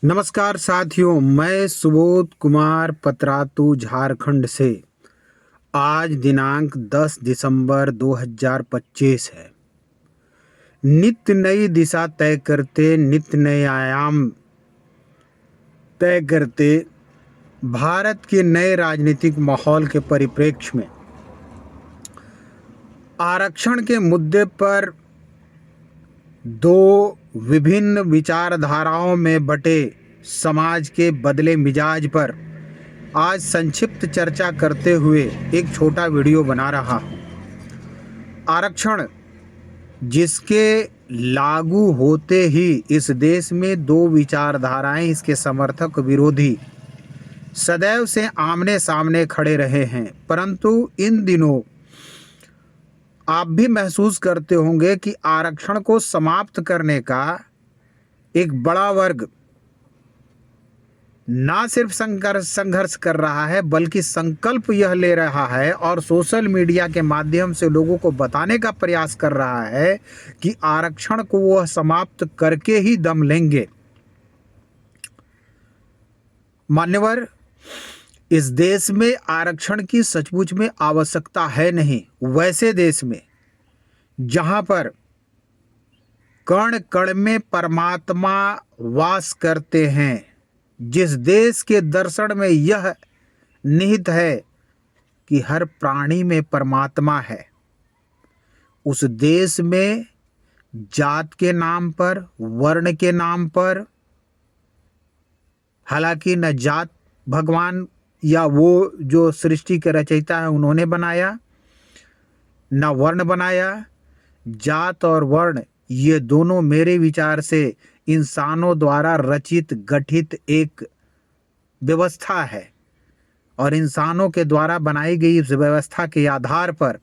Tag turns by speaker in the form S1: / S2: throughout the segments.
S1: नमस्कार साथियों, मैं सुबोध कुमार पतरातू झारखंड से। आज दिनांक 10 दिसंबर 2025 है। नित्य नई दिशा तय करते, नित्य नए आयाम तय करते, भारत के नए राजनीतिक माहौल के परिप्रेक्ष्य में आरक्षण के मुद्दे पर दो विभिन्न विचारधाराओं में बटे समाज के बदले मिजाज पर आज संक्षिप्त चर्चा करते हुए एक छोटा वीडियो बना रहा हूं। आरक्षण जिसके लागू होते ही इस देश में दो विचारधाराएं, इसके समर्थक विरोधी सदैव से आमने सामने खड़े रहे हैं, परंतु इन दिनों आप भी महसूस करते होंगे कि आरक्षण को समाप्त करने का एक बड़ा वर्ग ना सिर्फ संघर्ष कर रहा है, बल्कि संकल्प यह ले रहा है और सोशल मीडिया के माध्यम से लोगों को बताने का प्रयास कर रहा है कि आरक्षण को वह समाप्त करके ही दम लेंगे। मान्यवर, इस देश में आरक्षण की सचमुच में आवश्यकता है नहीं। वैसे देश में जहां पर कण कण में परमात्मा वास करते हैं, जिस देश के दर्शन में यह निहित है कि हर प्राणी में परमात्मा है, उस देश में जात के नाम पर, वर्ण के नाम पर, हालांकि न जात भगवान या वो जो सृष्टि के रचयिता है उन्होंने बनाया, न वर्ण बनाया। जात और वर्ण ये दोनों मेरे विचार से इंसानों द्वारा रचित गठित एक व्यवस्था है, और इंसानों के द्वारा बनाई गई इस व्यवस्था के आधार पर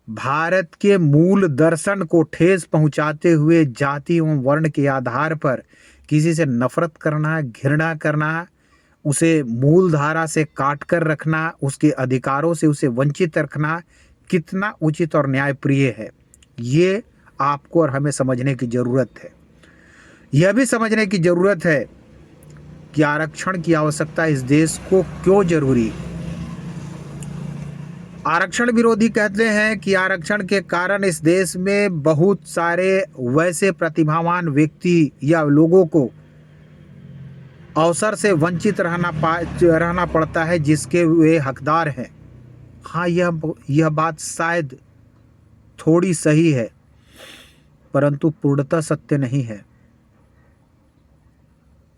S1: भारत के मूल दर्शन को ठेस पहुंचाते हुए जाति एवं वर्ण के आधार पर किसी से नफरत करना, घृणा करना, उसे मूल धारा से काट कर रखना, उसके अधिकारों से उसे वंचित रखना कितना उचित और न्यायप्रिय है, ये आपको और हमें समझने की ज़रूरत है। यह भी समझने की ज़रूरत है कि आरक्षण की आवश्यकता इस देश को क्यों जरूरी है। आरक्षण विरोधी कहते हैं कि आरक्षण के कारण इस देश में बहुत सारे वैसे प्रतिभावान व्यक्ति या लोगों को अवसर से वंचित रहना पड़ता है जिसके वे हकदार हैं। हाँ, यह बात शायद थोड़ी सही है, परंतु पूर्णतः सत्य नहीं है।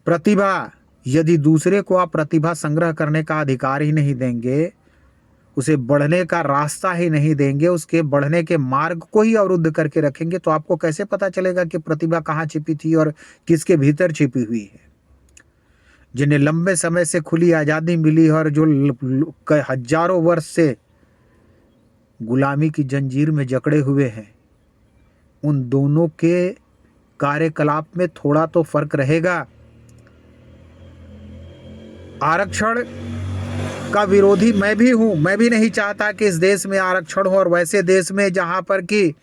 S1: प्रतिभा, यदि दूसरे को आप प्रतिभा संग्रह करने का अधिकार ही नहीं देंगे, उसे बढ़ने का रास्ता ही नहीं देंगे, उसके बढ़ने के मार्ग को ही अवरुद्ध करके रखेंगे, तो आपको कैसे पता चलेगा कि प्रतिभा कहाँ छिपी थी और किसके भीतर छिपी हुई है। जिन्हें लंबे समय से खुली आज़ादी मिली और जो हजारों वर्ष से गुलामी की जंजीर में जकड़े हुए हैं, उन दोनों के कार्यकलाप में थोड़ा तो फर्क रहेगा। आरक्षण का विरोधी मैं भी हूं। मैं भी नहीं चाहता कि इस देश में आरक्षण हो, और वैसे देश में जहां पर कि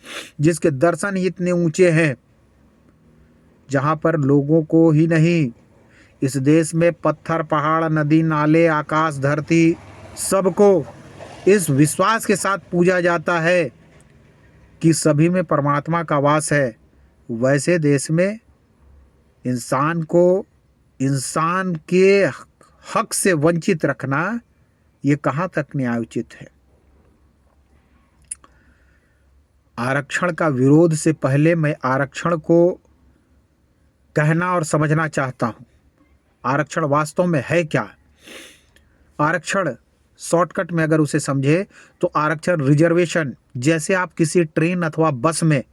S1: जिसके दर्शन ही इतने ऊंचे हैं, जहां पर लोगों को ही नहीं, इस देश में पत्थर, पहाड़, नदी, नाले, आकाश, धरती, सबको इस विश्वास के साथ पूजा जाता है कि सभी में परमात्मा का वास है। वैसे देश में इंसान को इंसान के हक से वंचित रखना, ये कहां तक न्यायोचित है। आरक्षण का विरोध से पहले मैं आरक्षण को कहना और समझना चाहता हूं। आरक्षण वास्तव में है क्या? आरक्षण शॉर्टकट में अगर उसे समझे तो आरक्षण रिजर्वेशन, जैसे आप किसी ट्रेन अथवा बस में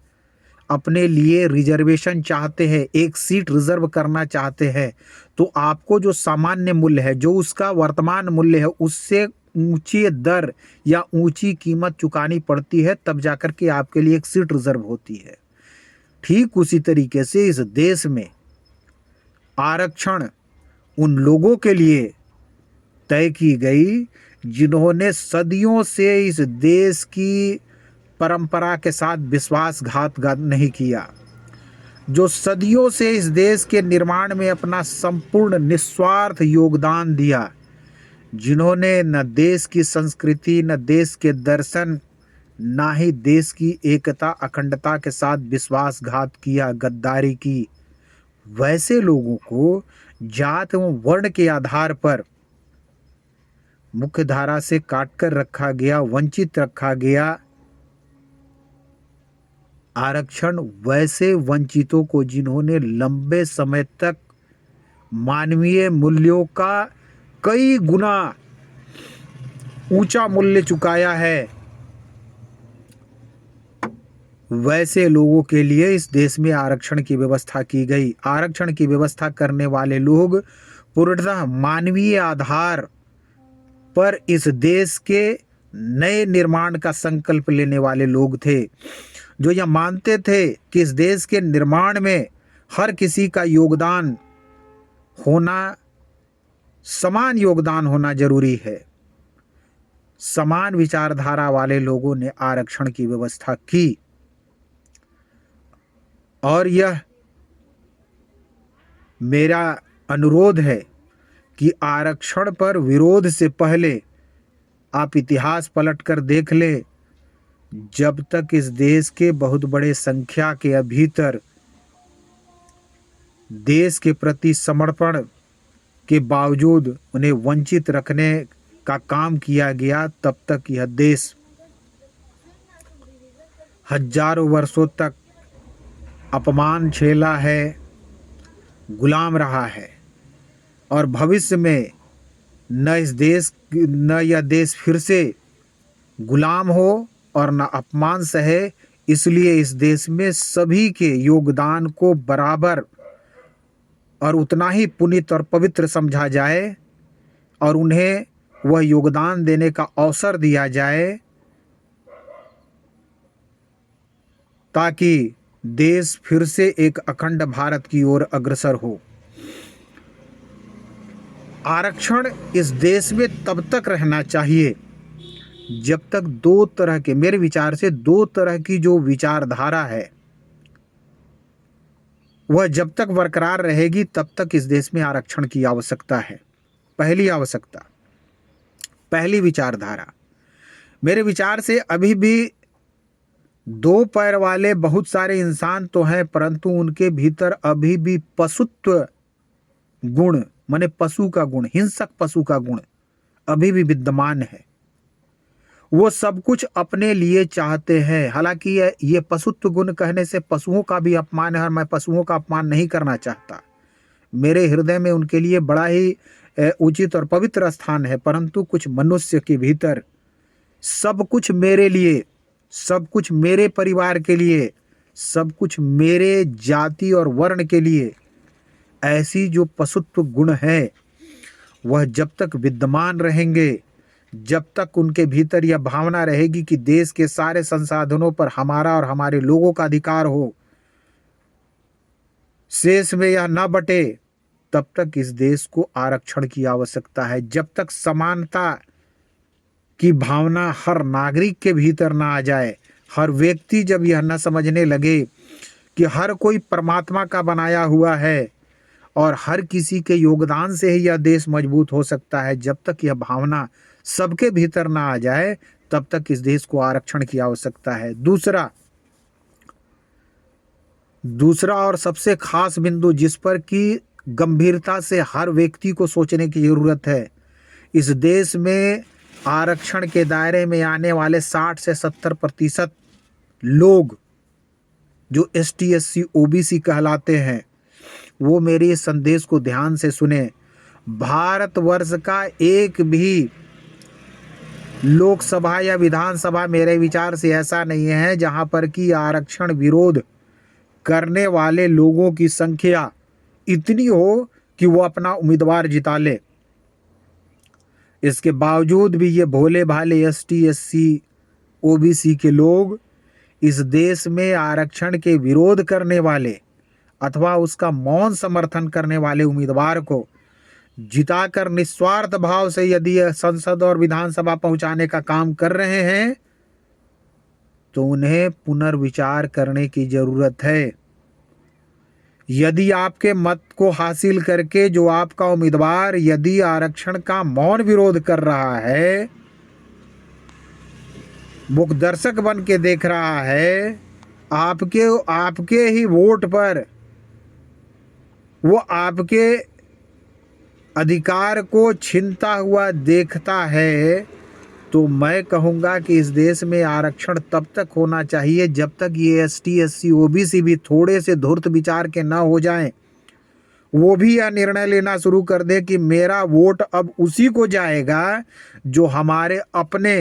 S1: अपने लिए रिजर्वेशन चाहते हैं, एक सीट रिजर्व करना चाहते हैं, तो आपको जो सामान्य मूल्य है, जो उसका वर्तमान मूल्य है, उससे ऊंची दर या ऊंची कीमत चुकानी पड़ती है, तब जाकर के आपके लिए एक सीट रिजर्व होती है। ठीक उसी तरीके से इस देश में आरक्षण उन लोगों के लिए तय की गई जिन्होंने सदियों से इस देश की परंपरा के साथ विश्वासघात नहीं किया। जो सदियों से इस देश के निर्माण में अपना संपूर्ण निस्वार्थ योगदान दिया, जिन्होंने न देश की संस्कृति, न देश के दर्शन, ना ही देश की एकता अखंडता के साथ विश्वासघात किया, गद्दारी की, वैसे लोगों को जात एवं वर्ण के आधार पर मुख्य धारा से काटकर रखा गया, वंचित रखा गया। आरक्षण वैसे वंचितों को जिन्होंने लंबे समय तक मानवीय मूल्यों का कई गुना ऊंचा मूल्य चुकाया है, वैसे लोगों के लिए इस देश में आरक्षण की व्यवस्था की गई। आरक्षण की व्यवस्था करने वाले लोग पूर्णतः मानवीय आधार पर इस देश के नए निर्माण का संकल्प लेने वाले लोग थे, जो यह मानते थे कि इस देश के निर्माण में हर किसी का योगदान होना, समान योगदान होना जरूरी है। समान विचारधारा वाले लोगों ने आरक्षण की व्यवस्था की और यह मेरा अनुरोध है कि आरक्षण पर विरोध से पहले आप इतिहास पलट कर देख लें। जब तक इस देश के बहुत बड़े संख्या के भीतर देश के प्रति समर्पण के बावजूद उन्हें वंचित रखने का काम किया गया, तब तक यह देश हजारों वर्षों तक अपमान झेला है, गुलाम रहा है। और भविष्य में न यह देश फिर से गुलाम हो और न अपमान सहे। इसलिए इस देश में सभी के योगदान को बराबर और उतना ही पुनीत और पवित्र समझा जाए और उन्हें वह योगदान देने का अवसर दिया जाए, ताकि देश फिर से एक अखंड भारत की ओर अग्रसर हो। आरक्षण इस देश में तब तक रहना चाहिए जब तक दो तरह के, मेरे विचार से दो तरह की जो विचारधारा है वह जब तक बरकरार रहेगी तब तक इस देश में आरक्षण की आवश्यकता है। पहली आवश्यकता, पहली विचारधारा, मेरे विचार से अभी भी दो पैर वाले बहुत सारे इंसान तो हैं, परंतु उनके भीतर अभी भी पशुत्व गुण, माने पशु का गुण, हिंसक पशु का गुण अभी भी विद्यमान है। वो सब कुछ अपने लिए चाहते हैं। हालांकि ये पशुत्व गुण कहने से पशुओं का भी अपमान है और मैं पशुओं का अपमान नहीं करना चाहता। मेरे हृदय में उनके लिए बड़ा ही उचित और पवित्र स्थान है, परंतु कुछ मनुष्य के भीतर सब कुछ मेरे लिए, सब कुछ मेरे परिवार के लिए, सब कुछ मेरे जाति और वर्ण के लिए, ऐसी जो पशुत्व गुण है वह जब तक विद्यमान रहेंगे, जब तक उनके भीतर यह भावना रहेगी कि देश के सारे संसाधनों पर हमारा और हमारे लोगों का अधिकार हो, शेष में यह न बटे, तब तक इस देश को आरक्षण की आवश्यकता है। जब तक समानता की भावना हर नागरिक के भीतर ना आ जाए, हर व्यक्ति जब यह न समझने लगे कि हर कोई परमात्मा का बनाया हुआ है और हर किसी के योगदान से ही यह देश मजबूत हो सकता है, जब तक यह भावना सबके भीतर ना आ जाए तब तक इस देश को आरक्षण की आवश्यकता है। दूसरा और सबसे खास बिंदु जिस पर कि गंभीरता से हर व्यक्ति को सोचने की जरूरत है, इस देश में आरक्षण के दायरे में आने वाले 60 से 70% लोग जो ST SC OBC कहलाते हैं, वो मेरे इस संदेश को ध्यान से सुने। भारतवर्ष का एक भी लोकसभा या विधानसभा मेरे विचार से ऐसा नहीं है जहां पर कि आरक्षण विरोध करने वाले लोगों की संख्या इतनी हो कि वो अपना उम्मीदवार जिता ले। इसके बावजूद भी ये भोले भाले ST SC OBC के लोग इस देश में आरक्षण के विरोध करने वाले अथवा उसका मौन समर्थन करने वाले उम्मीदवार को जिताकर निस्वार्थ भाव से यदि संसद और विधानसभा पहुंचाने का काम कर रहे हैं तो उन्हें पुनर्विचार करने की जरूरत है। यदि आपके मत को हासिल करके जो आपका उम्मीदवार यदि आरक्षण का मौन विरोध कर रहा है, मुख दर्शक बन के देख रहा है, आपके ही वोट पर वो आपके अधिकार को छीनता हुआ देखता है, तो मैं कहूँगा कि इस देश में आरक्षण तब तक होना चाहिए जब तक ये एसटी, एससी, ओबीसी भी थोड़े से धूर्त विचार के ना हो जाएं। वो भी यह निर्णय लेना शुरू कर दे कि मेरा वोट अब उसी को जाएगा जो हमारे अपने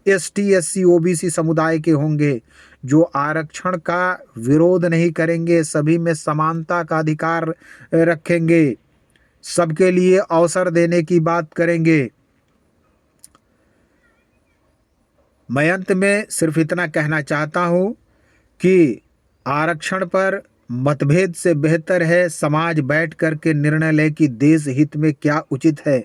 S1: एसटी, एससी, ओबीसी समुदाय के होंगे, जो आरक्षण का विरोध नहीं करेंगे, सभी में समानता का अधिकार रखेंगे, सबके लिए अवसर देने की बात करेंगे। मैं अंत में सिर्फ इतना कहना चाहता हूँ कि आरक्षण पर मतभेद से बेहतर है समाज बैठ कर के निर्णय ले कि देश हित में क्या उचित है।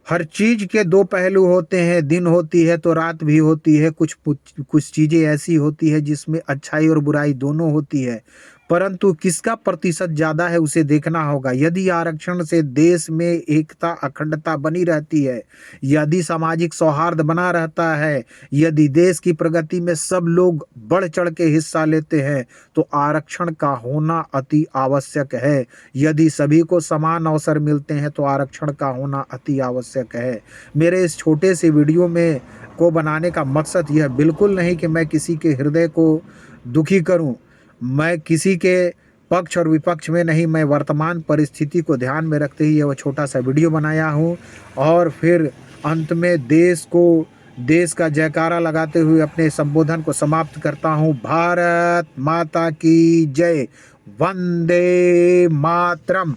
S1: हर चीज के दो पहलू होते हैं, दिन होती है तो रात भी होती है, कुछ चीजें ऐसी होती है जिसमें अच्छाई और बुराई दोनों होती है, परंतु किसका प्रतिशत ज़्यादा है उसे देखना होगा। यदि आरक्षण से देश में एकता, अखंडता बनी रहती है, यदि सामाजिक सौहार्द बना रहता है, यदि देश की प्रगति में सब लोग बढ़ चढ़ के हिस्सा लेते हैं, तो आरक्षण का होना अति आवश्यक है। यदि सभी को समान अवसर मिलते हैं तो आरक्षण का होना अति आवश्यक है। मेरे इस छोटे से वीडियो में को बनाने का मकसद यह बिल्कुल नहीं कि मैं किसी के हृदय को दुखी करूं, मैं किसी के पक्ष और विपक्ष में नहीं, मैं वर्तमान परिस्थिति को ध्यान में रखते ही वह छोटा सा वीडियो बनाया हूं। और फिर अंत में देश का जयकारा लगाते हुए अपने संबोधन को समाप्त करता हूं। भारत माता की जय, वंदे मातरम।